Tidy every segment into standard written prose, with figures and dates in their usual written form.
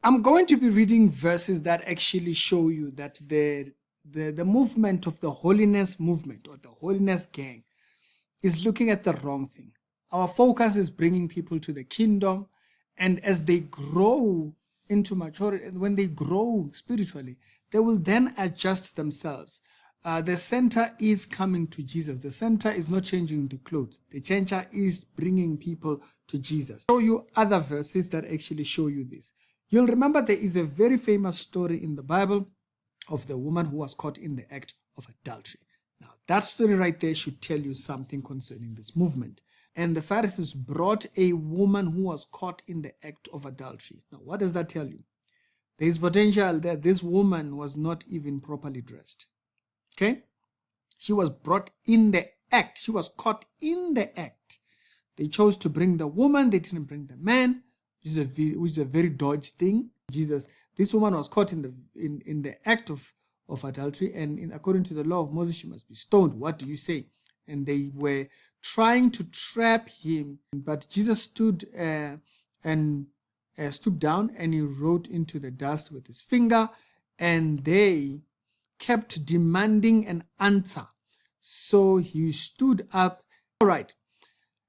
I'm going to be reading verses that actually show you that the movement of the holiness movement or the holiness gang is looking at the wrong thing. Our focus is bringing people to the kingdom, and as they grow into maturity, when they grow spiritually, they will then adjust themselves. The center is coming to Jesus. The center is not changing the clothes. The center is bringing people to Jesus. I'll show you other verses that actually show you this. You'll remember there is a very famous story in the Bible of the woman who was caught in the act of adultery. Now, that story right there should tell you something concerning this movement. And the Pharisees brought a woman who was caught in the act of adultery. Now, what does that tell you? There is potential that this woman was not even properly dressed. Okay? She was brought in the act. She was caught in the act. They chose to bring the woman. They didn't bring the man, which is a very dodgy thing. This woman was caught in the act of adultery, and according to the law of Moses, she must be stoned. What do you say? And they were trying to trap him, but Jesus stood and stooped down, and he wrote into the dust with his finger, and they kept demanding an answer. So he stood up. All right,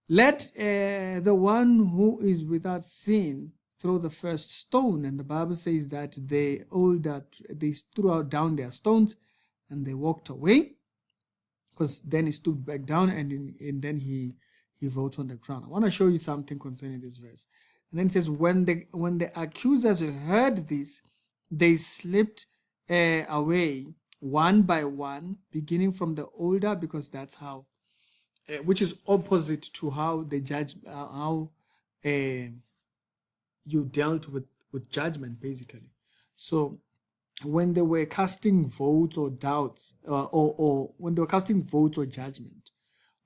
let the one who is without sin throw the first stone. And the Bible says that they threw down their stones and they walked away, because then he stooped back down and then he wrote on the ground. I want to show you something concerning this verse. And then it says, when the accusers heard this, they slipped away one by one, beginning from the older, because that's how, which is opposite to how the judge, you dealt with judgment, basically. So when they were casting votes or doubts, or when they were casting votes or judgment,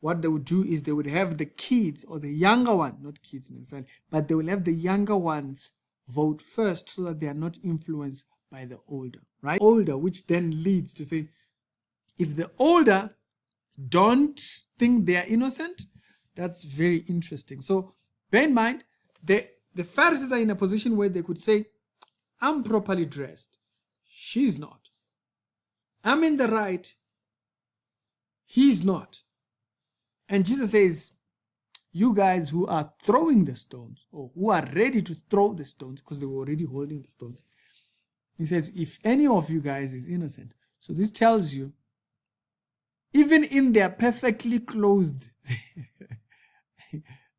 what they would do is they would have the kids or the younger one, not kids necessarily, but they will have the younger ones vote first so that they are not influenced by the older, right? Older, which then leads to say, if the older don't think they are innocent, that's very interesting. So bear in mind, the Pharisees are in a position where they could say, I'm properly dressed. She's not. I'm in the right. He's not. And Jesus says, you guys who are throwing the stones, or who are ready to throw the stones, because they were already holding the stones, he says, if any of you guys is innocent. So this tells you, even in their perfectly clothed,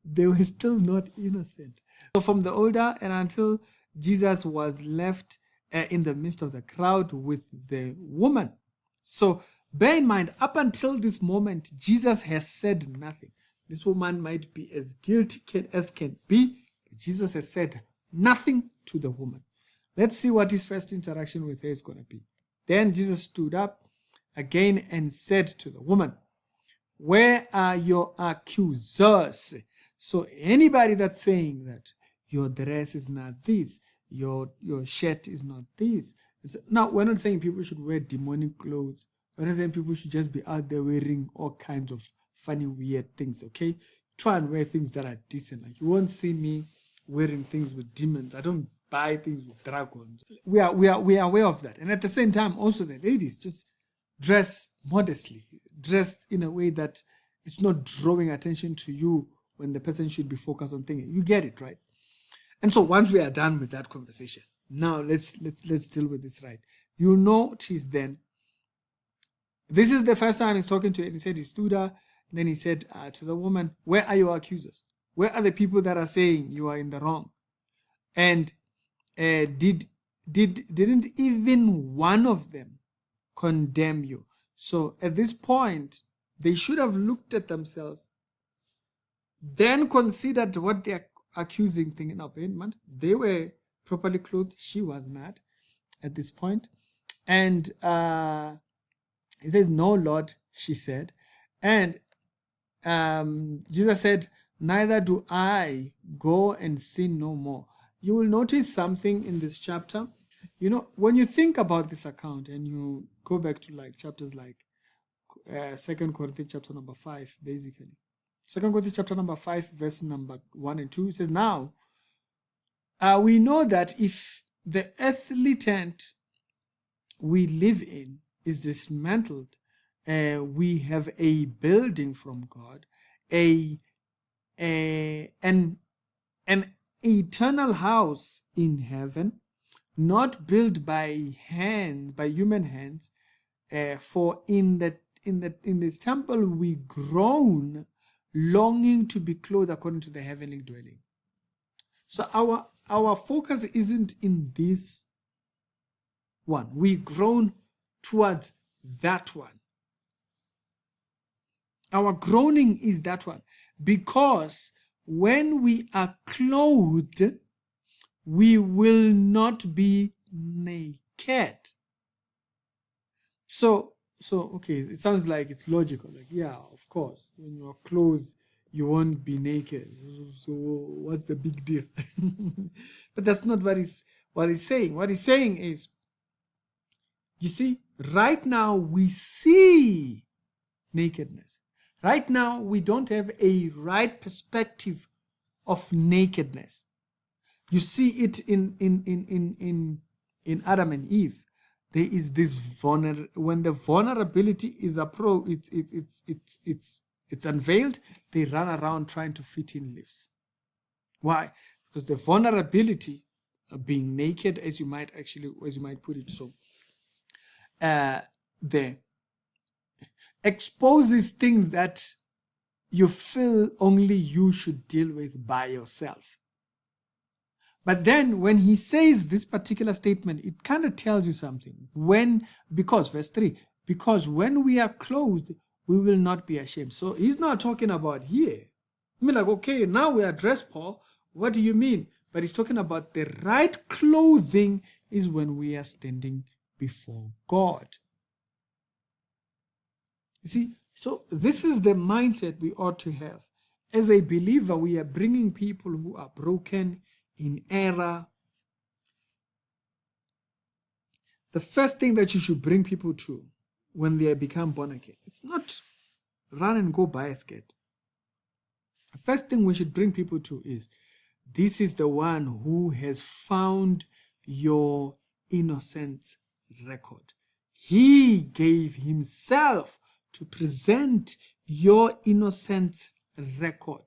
they were still not innocent. So from the older and until Jesus was left in the midst of the crowd with the woman. So bear in mind, up until this moment, Jesus has said nothing. This woman might be as guilty as can be, but Jesus has said nothing to the woman. Let's see what his first interaction with her is going to be. Then Jesus stood up again and said to the woman, where are your accusers? So anybody that's saying that your dress is not this, your shirt is not this. Now, we're not saying people should wear demonic clothes. We're not saying people should just be out there wearing all kinds of funny, weird things, okay? Try and wear things that are decent. Like, you won't see me wearing things with demons. I don't buy things with dragons. We are aware of that. And at the same time, also the ladies just dress modestly. Dress in a way that it's not drawing attention to you when the person should be focused on thinking. You get it, right? And so once we are done with that conversation, now let's deal with this, right? You notice then, this is the first time he's talking to her. He said he stood up, and then he said to the woman, where are your accusers? Where are the people that are saying you are in the wrong? And didn't even one of them condemn you? So at this point, they should have looked at themselves, then considered what they're accusing thing in appointment. They were properly clothed. She was not at this point. And he says, no, Lord, she said. And Jesus said, neither do I. Go and sin no more. You will notice something in this chapter. You know, when you think about this account and you go back to like chapters like 2 Corinthians chapter number 5, basically. 2 Corinthians chapter number 5, verse number 1 and 2, it says, now, we know that if the earthly tent we live in is dismantled. We have a building from God, an eternal house in heaven, not built by human hands. For in this temple we groan, longing to be clothed according to the heavenly dwelling. So our focus isn't in this one. We groan towards that one. Our groaning is that one, because when we are clothed, we will not be naked. So okay, it sounds like it's logical. Like, yeah, of course, when you are clothed, you won't be naked. So what's the big deal? But that's not what he's saying. What he's saying is, you see, right now we see nakedness. Right now we don't have a right perspective of nakedness. You see it in Adam and Eve. There is this when the vulnerability is it's unveiled, they run around trying to fit in leaves. Why? Because the vulnerability of being naked, as you might put it, so there exposes things that you feel only you should deal with by yourself. But then when he says this particular statement, it kind of tells you something. Because verse 3, because when we are clothed, we will not be ashamed. So he's not talking about here. I mean, like, okay, now we are dressed, Paul. What do you mean? But he's talking about the right clothing is when we are standing before God. You see, so this is the mindset we ought to have. As a believer, we are bringing people who are broken, in error. The first thing that you should bring people to when they become born again, it's not run and go buy a skirt. The first thing we should bring people to is, this is the one who has found your innocence record. He gave himself to present your innocence record.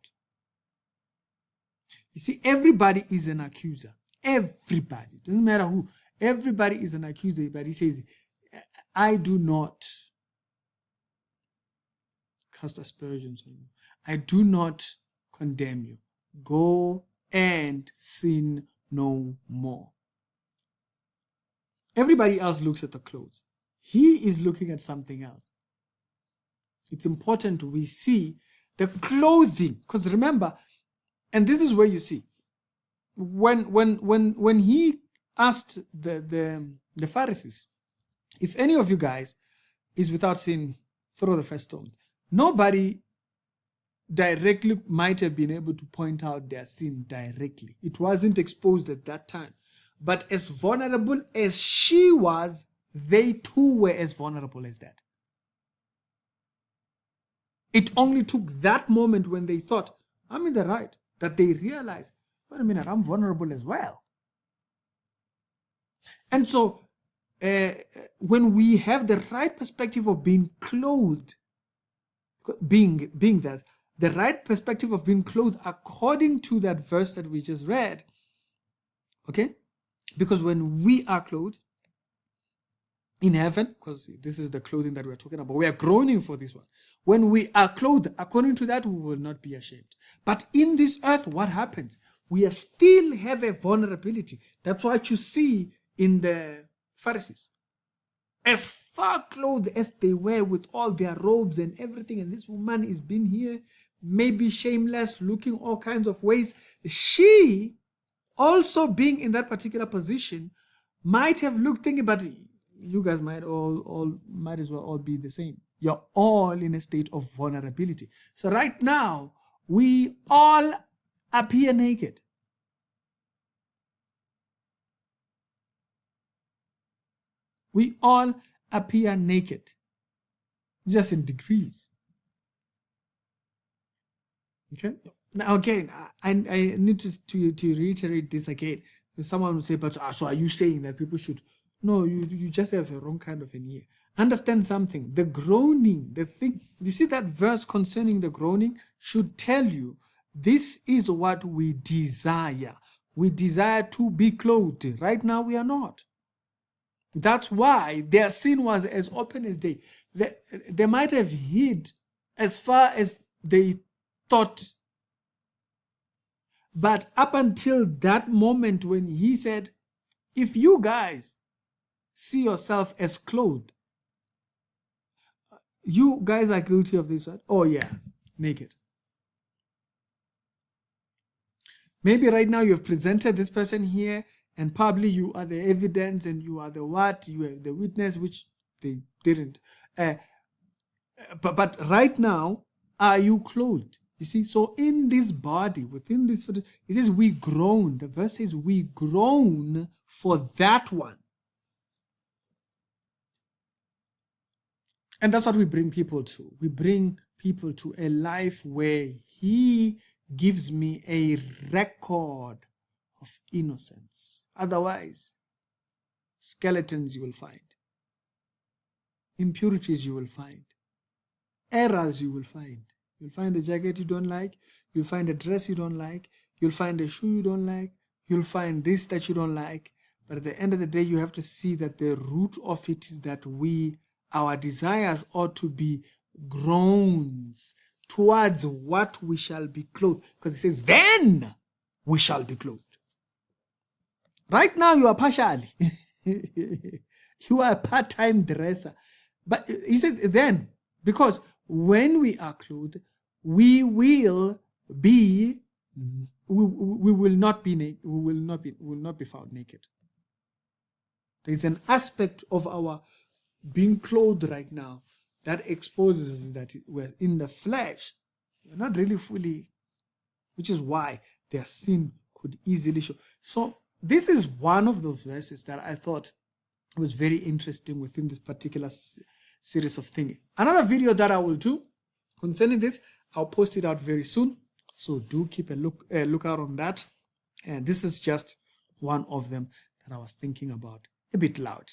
You see, everybody is an accuser. Everybody. Doesn't matter who. Everybody is an accuser. But he says, I do not cast aspersions on you. I do not condemn you. Go and sin no more. Everybody else looks at the clothes. He is looking at something else. It's important we see the clothing. Because remember, and this is where you see, when he asked the Pharisees, if any of you guys is without sin, throw the first stone. Nobody directly might have been able to point out their sin directly. It wasn't exposed at that time. But as vulnerable as she was, they too were as vulnerable as that. It only took that moment when they thought, I'm in the right, that they realized, wait a minute, I'm vulnerable as well. And so when we have the right perspective of being clothed, being that, the right perspective of being clothed according to that verse that we just read, okay? Because when we are clothed in heaven, because this is the clothing that we're talking about, we are groaning for this one. When we are clothed according to that, we will not be ashamed. But in this earth, what happens? We still have a vulnerability. That's what you see in the Pharisees. As far clothed as they were with all their robes and everything, and this woman is being here, maybe shameless, looking all kinds of ways, she also being in that particular position might have looked thinking, but you guys might might as well all be the same. You're all in a state of vulnerability. So right now, we all appear naked. We all appear naked, just in degrees. Okay. Now again, I need to reiterate this again. Someone will say, but so are you saying that people should? No, you just have a wrong kind of an ear. Understand something. The groaning, the thing, you see that verse concerning the groaning should tell you this is what we desire. We desire to be clothed. Right now we are not. That's why their sin was as open as day. They might have hid as far as they thought. But up until that moment when he said, if you guys see yourself as clothed, you guys are guilty of this, right? Oh yeah, naked. Maybe right now you've presented this person here and probably you are the evidence and you are the what, you are the witness, which they didn't. But right now, are you clothed? You see, so in this body, within this, it says we groan. The verse says we groan for that one. And that's what we bring people to. We bring people to a life where he gives me a record of innocence. Otherwise, skeletons you will find. Impurities you will find. Errors you will find. You'll find a jacket you don't like. You'll find a dress you don't like. You'll find a shoe you don't like. You'll find this that you don't like. But at the end of the day, you have to see that the root of it is that our desires ought to be groans towards what we shall be clothed. Because it says, then we shall be clothed. Right now, you are partially. You are a part-time dresser. But he says, then, because when we are clothed, we will be, we will not be naked, we will not be found naked. There is an aspect of our being clothed right now that exposes us that we're in the flesh. We're not really fully, which is why their sin could easily show. So this is one of those verses that I thought was very interesting within this particular series of things. Another video that I will do concerning this, I'll post it out very soon. So do keep a lookout on that. And this is just one of them that I was thinking about a bit loud.